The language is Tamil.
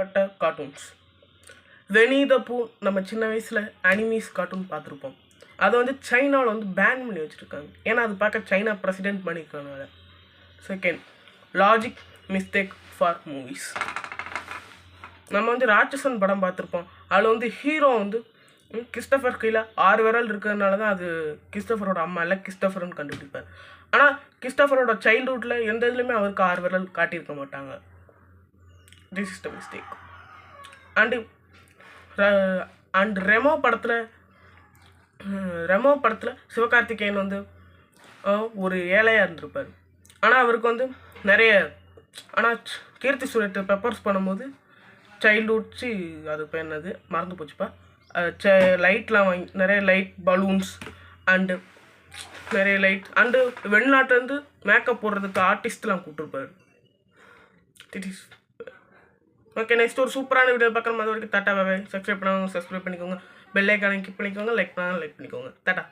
ஏகப்பட்ட கார்ட்டூன்ஸ். வெனி த பூ நம்ம சின்ன வயசில் அனிமீஸ் கார்ட்டூன் பார்த்துருப்போம். அதை வந்து சைனாவில் வந்து பேன் பண்ணி வச்சுருக்காங்க. ஏன்னா அது பார்க்க சைனா பிரசிடென்ட் பண்ணியிருக்கனால. Second, logic mistake for movies. நம்ம வந்து ராட்சசன் படம் பார்த்துருப்போம். அதில் வந்து ஹீரோ வந்து கிறிஸ்டோஃபர் கீழே 6 விரல் இருக்கிறதுனால தான் அது கிறிஸ்டோஃபரோட அம்மா இல்லை கிறிஸ்டோஃபர்னு கண்டுபிடிப்பார். ஆனால் கிறிஸ்டோஃபரோட சைல்ட்ஹுட்டில் எந்த இதுலையுமே அவருக்கு 6 விரல் காட்டியிருக்க மாட்டாங்க. This is the mistake. And Remo படத்தில் சிவகார்த்திகேயன் வந்து ஒரு ஏழையாக இருந்திருப்பார். ஆனால் அவருக்கு வந்து கீர்த்தி சுரேட்டை பெப்பர்ஸ் பண்ணும்போது சைல்ட்ஹுட் அது இப்போ என்னது மறந்து போச்சுப்பா. லைட்லாம் வாங்கி நிறைய லைட் பலூன்ஸ் அண்டு நிறைய லைட் அண்டு வெளிநாட்டிலேருந்து மேக்கப் போடுறதுக்கு ஆர்டிஸ்ட்லாம் கூப்பிட்டுருப்பார். ஓகே, நெக்ஸ்ட் ஒரு சூப்பரான வீடியோ பார்க்குற மாதிரி வரைக்கும் டாட்டா பாய். சப்ஸ்கிரைப் பண்ணுவாங்க, சப்ஸ்கிரைப் பண்ணிக்கோங்க. பெல் ஐக்கானை கிளிக் பண்ணிக்கோங்க. லைக் பண்ணாங்க லைக் பண்ணிக்கோங்க. டாட்டா.